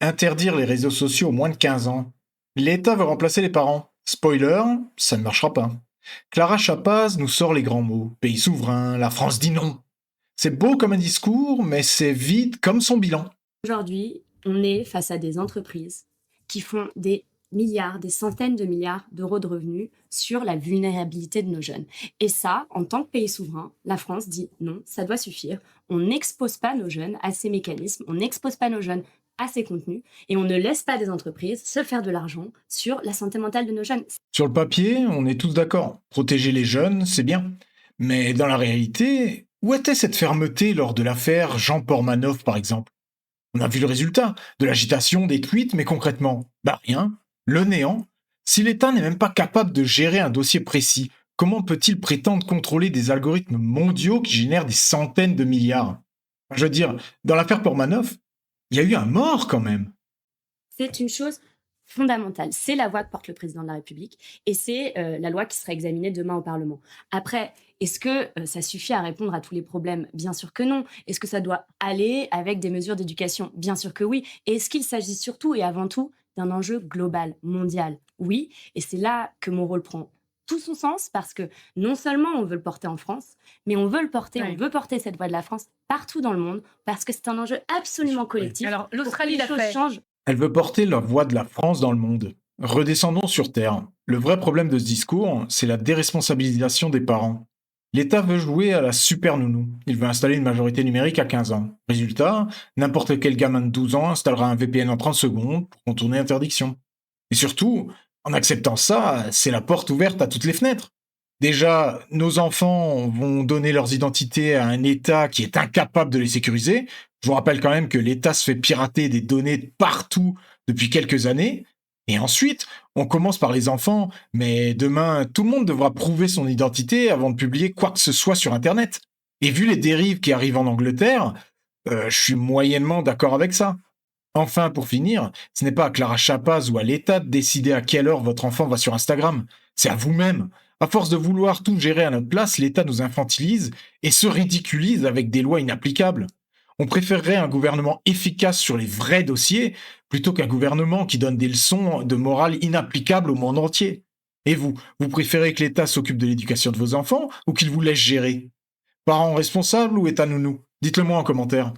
Interdire les réseaux sociaux aux moins de 15 ans. L'État veut remplacer les parents. Spoiler, ça ne marchera pas. Clara Chapaz nous sort les grands mots. Pays souverain, la France dit non. C'est beau comme un discours, mais c'est vide comme son bilan. Aujourd'hui, on est face à des entreprises qui font des milliards, des centaines de milliards d'euros de revenus sur la vulnérabilité de nos jeunes. Et ça, en tant que pays souverain, la France dit non, ça doit suffire. On n'expose pas nos jeunes à ces mécanismes, on n'expose pas nos jeunes à ces contenus et on ne laisse pas des entreprises se faire de l'argent sur la santé mentale de nos jeunes. Sur le papier, on est tous d'accord. Protéger les jeunes, c'est bien. Mais dans la réalité, où était cette fermeté lors de l'affaire Jean Pormanov, par exemple? On a vu le résultat, de l'agitation, des tweets, mais concrètement, bah rien, le néant. Si l'État n'est même pas capable de gérer un dossier précis, comment peut-il prétendre contrôler des algorithmes mondiaux qui génèrent des centaines de milliards? Je veux dire, dans l'affaire Pormanov, il y a eu un mort quand même. C'est une chose fondamentale. C'est la voix que porte le président de la République et c'est la loi qui sera examinée demain au Parlement. Après, est-ce que ça suffit à répondre à tous les problèmes? Bien sûr que non. Est-ce que ça doit aller avec des mesures d'éducation? Bien sûr que oui. Et est-ce qu'il s'agit surtout et avant tout d'un enjeu global, mondial? Oui. Et c'est là que mon rôle prend tout son sens parce que non seulement on veut le porter en France, mais on veut le porter, on Ouais. veut porter cette voix de la France partout dans le monde parce que c'est un enjeu absolument collectif. Alors, Pour que l'Australie les l'a choses fait. changent. Elle veut porter la voix de la France dans le monde. Redescendons sur Terre. Le vrai problème de ce discours, c'est la déresponsabilisation des parents. L'État veut jouer à la super nounou. Il veut installer une majorité numérique à 15 ans. Résultat, n'importe quel gamin de 12 ans installera un VPN en 30 secondes pour contourner l'interdiction. Et surtout, en acceptant ça, c'est la porte ouverte à toutes les fenêtres. Déjà, nos enfants vont donner leurs identités à un État qui est incapable de les sécuriser. Je vous rappelle quand même que l'État se fait pirater des données de partout depuis quelques années. Et ensuite, on commence par les enfants, mais demain, tout le monde devra prouver son identité avant de publier quoi que ce soit sur Internet. Et vu les dérives qui arrivent en Angleterre, je suis moyennement d'accord avec ça. Enfin, pour finir, ce n'est pas à Clara Chapaz ou à l'État de décider à quelle heure votre enfant va sur Instagram. C'est à vous-même. À force de vouloir tout gérer à notre place, l'État nous infantilise et se ridiculise avec des lois inapplicables. On préférerait un gouvernement efficace sur les vrais dossiers plutôt qu'un gouvernement qui donne des leçons de morale inapplicables au monde entier. Et vous préférez que l'État s'occupe de l'éducation de vos enfants ou qu'il vous laisse gérer? Parents responsables ou État nounou? Dites-le moi en commentaire.